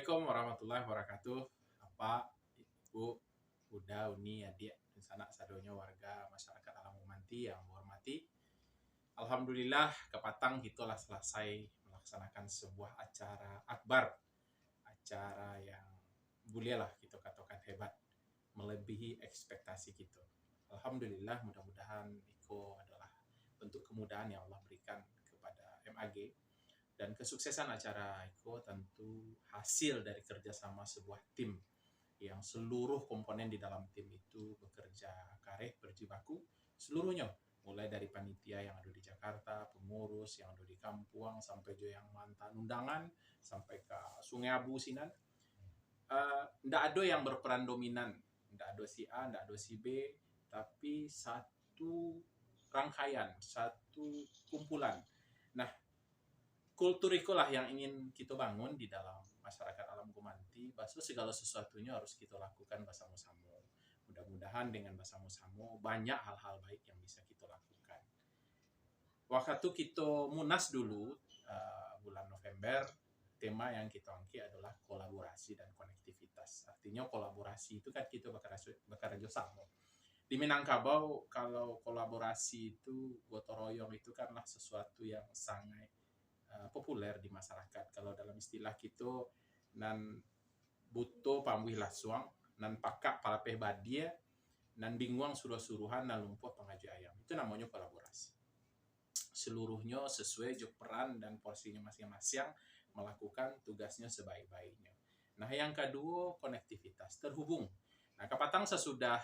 Assalamualaikum warahmatullahi wabarakatuh. Bapak, Ibu, Buddha, Uni, Adik, dan sanak sadonyo warga masyarakat Alam Gumanti yang hormati. Alhamdulillah, kepatang kita telah selesai melaksanakan sebuah acara akbar. Acara yang bolehlah kita katakan hebat, melebihi ekspektasi kita. Alhamdulillah, mudah-mudahan itu adalah bentuk kemudahan yang Allah berikan kepada MAG. Dan kesuksesan acara ICO tentu hasil dari kerjasama sebuah tim yang seluruh komponen di dalam tim itu bekerja kareh, berjibaku, seluruhnya. Mulai dari panitia yang ada di Jakarta, pengurus yang ada di Kampuang, sampai juga yang mantan undangan, sampai ke Sungai Abu Sinan. Nggak ada yang berperan dominan, nggak ada si A, nggak ada si B, tapi satu rangkaian, satu kumpulan. Nah, kultur itulah yang ingin kita bangun di dalam masyarakat Alam Gumanti. Bahwa segala sesuatunya harus kita lakukan bersama-sama. Mudah-mudahan dengan bersama-sama banyak hal-hal baik yang bisa kita lakukan. Waktu kita munas dulu, bulan November, tema yang kita angkat adalah kolaborasi dan konektivitas. Artinya kolaborasi itu kan kita bekerja sama. Di Minangkabau, kalau kolaborasi itu, gotong royong itu kanlah sesuatu yang sangat populer di masyarakat. Kalau dalam istilah kita, nan buto pamwih lasuang, nan pakak palapeh badia, nan binguang suruh-suruhan, nan lumpuh pengaji ayam. Itu namanya kolaborasi. Seluruhnya sesuai job peran dan porsinya masing-masing melakukan tugasnya sebaik-baiknya. Nah, yang kedua, konektivitas, terhubung. Nah, kapatang sesudah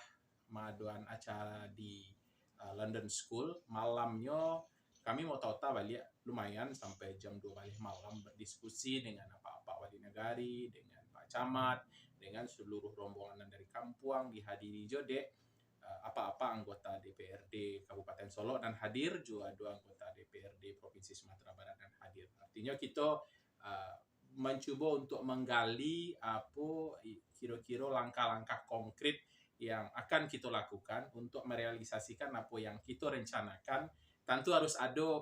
maduan acara di London School, malamnya kami mau tahu balik lumayan sampai jam 2 balik malam berdiskusi dengan Pak Wali Negari, dengan Pak Camat, dengan seluruh rombongan dari Kampuang, dihadiri juga apa-apa anggota DPRD Kabupaten Solo dan hadir juga dua anggota DPRD Provinsi Sumatera Barat dan hadir. Artinya kita mencoba untuk menggali apa kira-kira langkah-langkah konkret yang akan kita lakukan untuk merealisasikan apa yang kita rencanakan. Tentu harus ada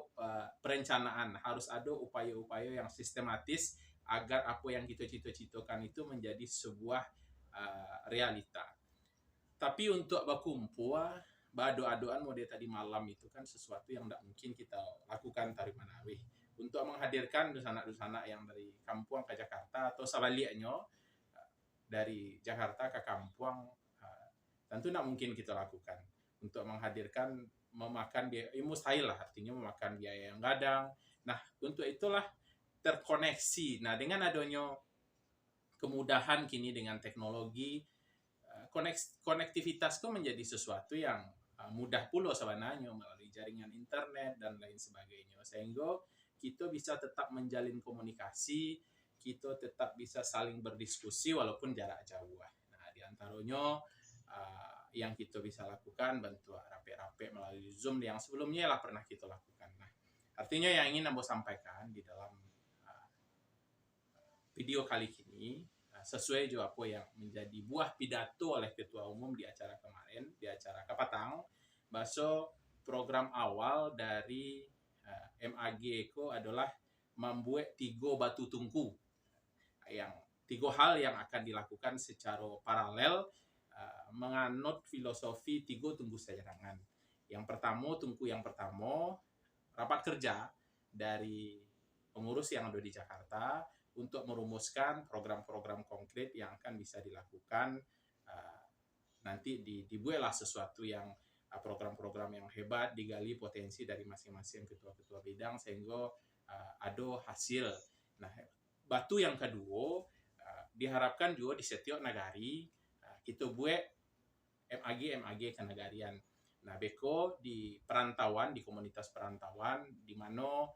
perencanaan, harus ada upaya-upaya yang sistematis agar apa yang kita cita-citakan itu menjadi sebuah realita. Tapi untuk berkumpul, berdoa-doaan model tadi malam itu kan sesuatu yang tidak mungkin kita lakukan dari Manawih. Untuk menghadirkan dusanak-dusanak yang dari Kampuang ke Jakarta atau sebaliknya dari Jakarta ke Kampuang, tentu tidak mungkin kita lakukan. Untuk menghadirkan memakan biaya, mustahil lah, artinya memakan biaya yang gadang. Nah, untuk itulah terkoneksi. Nah, dengan adanya kemudahan kini dengan teknologi, konektivitas itu menjadi sesuatu yang mudah pula sebenarnya melalui jaringan internet dan lain sebagainya. Sehingga kita bisa tetap menjalin komunikasi, kita tetap bisa saling berdiskusi walaupun jarak jauh. Nah, di antaranya yang kita bisa lakukan bantu rapi-rapi melalui Zoom yang sebelumnya lah pernah kita lakukan. Nah, artinya yang ingin Ambo sampaikan di dalam video kali ini sesuai juga apa yang menjadi buah pidato oleh Ketua Umum di acara kemarin, di acara Kapatang, bahwa program awal dari MAG itu adalah membuat 3 batu tungku. Yang 3 hal yang akan dilakukan secara paralel menganut filosofi 3 tungku sejarangan. Yang pertama, tungku yang pertama, rapat kerja dari pengurus yang ada di Jakarta untuk merumuskan program-program konkret yang akan bisa dilakukan. Nanti dibuatlah sesuatu yang program-program yang hebat, digali potensi dari masing-masing ketua-ketua bidang sehingga ada hasil. Nah, batu yang kedua diharapkan juga di setiap nagari kita buat MAG kenegarian. Nah, beko di perantauan, di komunitas perantauan, di mana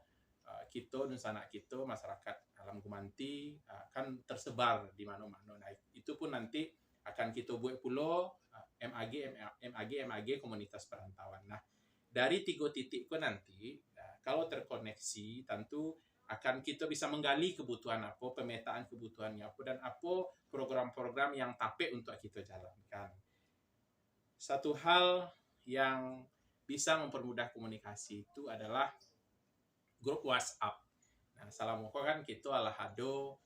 kita dan sanak kita, masyarakat Alam Gumanti kan tersebar di mana-mana. Nah, itu pun nanti akan kita buat pula MAG komunitas perantauan. Nah, dari 3 titik itu nanti, kalau terkoneksi, tentu akan kita bisa menggali kebutuhan apa, pemetaan kebutuhannya apa, dan apa program-program yang tape untuk kita jalankan. Satu hal yang bisa mempermudah komunikasi itu adalah grup WhatsApp. Nah, salam kan kita ala hado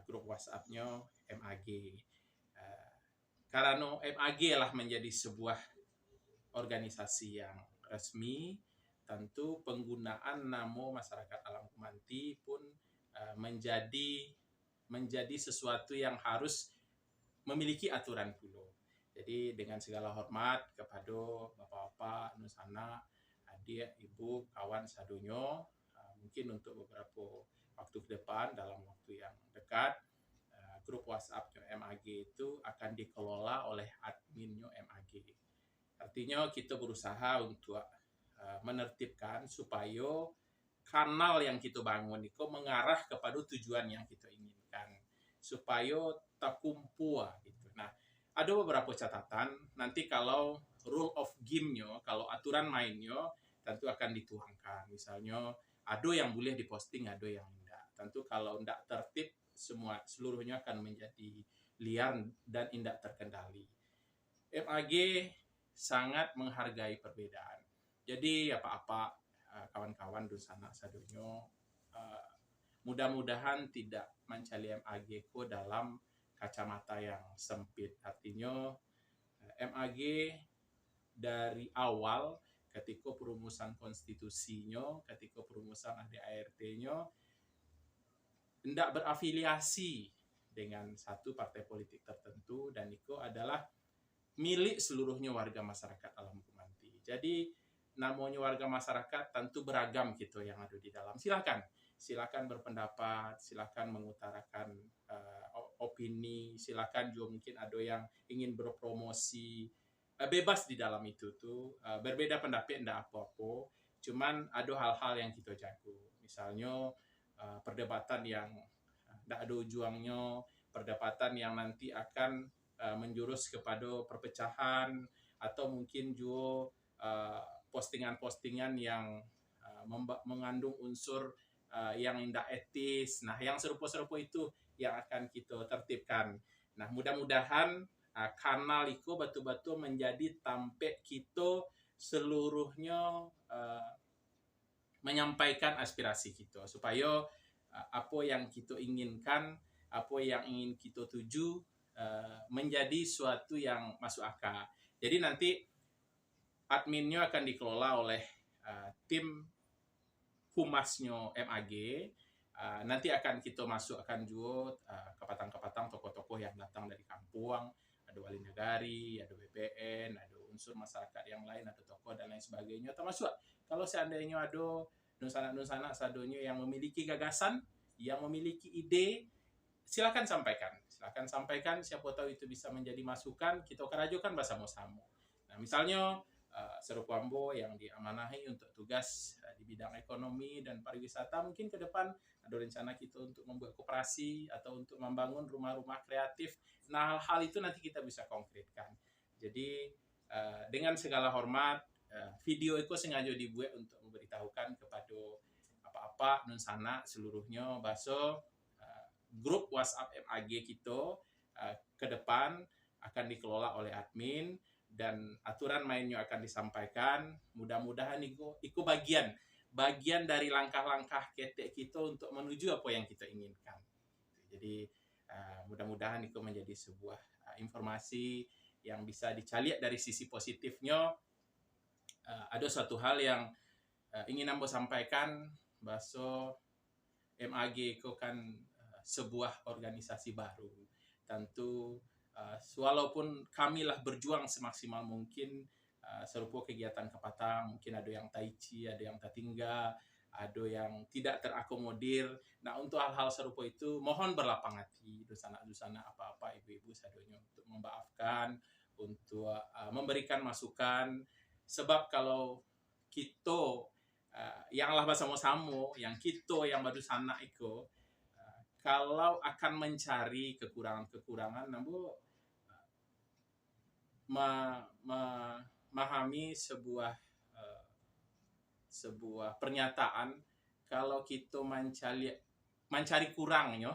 grup WhatsApp-nya MAG. Karena MAG lah menjadi sebuah organisasi yang resmi, tentu penggunaan nama masyarakat Alam Kumanti pun menjadi sesuatu yang harus memiliki aturan pula. Jadi dengan segala hormat kepada bapak-bapak, nusana, adik, ibu, kawan sadonyo, mungkin untuk beberapa waktu ke depan, dalam waktu yang dekat, grup WhatsApp MAG itu akan dikelola oleh adminnya MAG. Artinya kita berusaha untuk menertibkan supaya kanal yang kita bangun itu mengarah kepada tujuan yang kita inginkan, supaya tak kumpul gitu. Nah, ada beberapa catatan nanti kalau rule of game-nya, kalau aturan mainnya tentu akan dituangkan. Misalnya ada yang boleh diposting, ada yang tidak. Tentu kalau tidak tertib, seluruhnya akan menjadi liar dan tidak terkendali. MAG sangat menghargai perbedaan. Jadi apa-apa kawan-kawan dosana sadonyo, mudah-mudahan tidak mencari MAG ko dalam kacamata yang sempit. Artinya MAG dari awal ketika perumusan konstitusinya, ketika perumusan ADART-nya, tidak berafiliasi dengan satu partai politik tertentu, dan itu adalah milik seluruhnya warga masyarakat Alam Kumanti. Jadi namanya warga masyarakat tentu beragam gitu yang ada di dalam. Silakan berpendapat, silakan mengutarakan opini, silakan juga mungkin ada yang ingin berpromosi, bebas di dalam itu tuh. Berbeda pendapat tidak apa-apa, cuman ada hal-hal yang kita jago. Misalnya perdebatan yang tidak ada ujungnya, perdebatan yang nanti akan menjurus kepada perpecahan, atau mungkin juga postingan-postingan yang mengandung unsur yang tidak etis. Nah, yang serupa-serupa itu yang akan kita tertibkan. Nah, mudah-mudahan kanal itu betul-betul menjadi tempat kita seluruhnya menyampaikan aspirasi kita, supaya apa yang kita inginkan, apa yang ingin kita tuju menjadi suatu yang masuk akal. Jadi nanti adminnya akan dikelola oleh tim humasnya MAG. Nanti akan kita masukkan juga kepatang-kepatang tokoh-tokoh yang datang dari kampung, ada wali negari, ada BPN, ada unsur masyarakat yang lain, ada tokoh dan lain sebagainya. Termasuk kalau seandainya ada nusana-nusana sadonyo yang memiliki gagasan, yang memiliki ide, silakan sampaikan. Siapa tahu itu bisa menjadi masukan, kita kerajukan bersama-sama. Nah, misalnya Serupu Ambo yang diamanahi untuk tugas di bidang ekonomi dan pariwisata, mungkin ke depan ada rencana kita untuk membuat koperasi atau untuk membangun rumah-rumah kreatif. Nah, hal-hal itu nanti kita bisa konkretkan. Jadi dengan segala hormat, video itu sengaja dibuat untuk memberitahukan kepada apa-apa nunsana seluruhnya bahwa grup WhatsApp MAG kita ke depan akan dikelola oleh admin, dan aturan mainnya akan disampaikan. Mudah-mudahan itu bagian dari langkah-langkah ketek kita untuk menuju apa yang kita inginkan. Jadi mudah-mudahan itu menjadi sebuah informasi yang bisa dicaliak dari sisi positifnya. Ada suatu hal yang ingin Ambo sampaikan, bahwa MAG itu kan sebuah organisasi baru. Tentu walaupun kamilah berjuang semaksimal mungkin, serupa kegiatan kepatang, mungkin ada yang tai chi, ada yang tatingga, ada yang tidak terakomodir. Nah, untuk hal-hal serupa itu mohon berlapang hati dosana-dosana apa-apa, ibu-ibu sadonyo, untuk memaafkan, untuk memberikan masukan. Sebab kalau kita yang lah bersama-sama, yang kita yang baru sana itu, kalau akan mencari kekurangan-kekurangan, Nambo memahami sebuah pernyataan, kalau kita mencari kurangnya,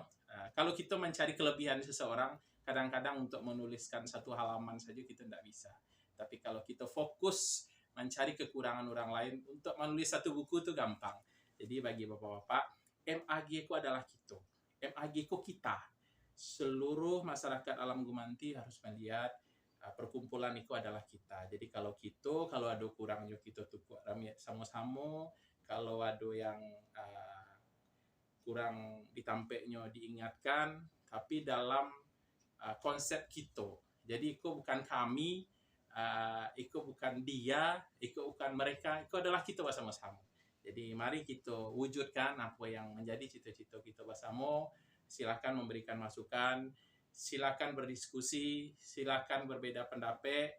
kalau kita mencari kelebihan seseorang, kadang-kadang untuk menuliskan satu halaman saja kita tidak bisa. Tapi kalau kita fokus mencari kekurangan orang lain, untuk menulis satu buku itu gampang. Jadi bagi bapak-bapak, MAG itu adalah kita. MAG ko kita. Seluruh masyarakat alam gumanti harus melihat perkumpulan itu adalah kita. Jadi kalau ada kurangnya kita tuh rame sama-sama, kalau ada yang kurang ditampeknya diingatkan, tapi dalam konsep kita. Jadi itu bukan kami, itu bukan dia, itu bukan mereka, itu adalah kita bersama-sama. Jadi mari kita wujudkan apa yang menjadi cita-cita kita bersama. Silakan memberikan masukan, silakan berdiskusi, silakan berbeda pendapat.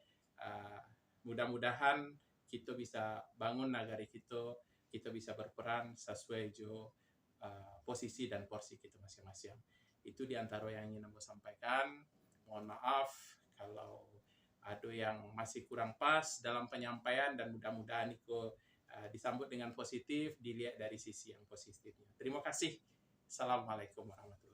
Mudah-mudahan kita bisa bangun negara kita bisa berperan sesuai posisi dan porsi kita masing-masing. Itu diantara yang ingin aku sampaikan. Mohon maaf kalau ada yang masih kurang pas dalam penyampaian, dan mudah-mudahan itu disambut dengan positif, dilihat dari sisi yang positifnya. Terima kasih. Assalamualaikum warahmatullahi wabarakatuh.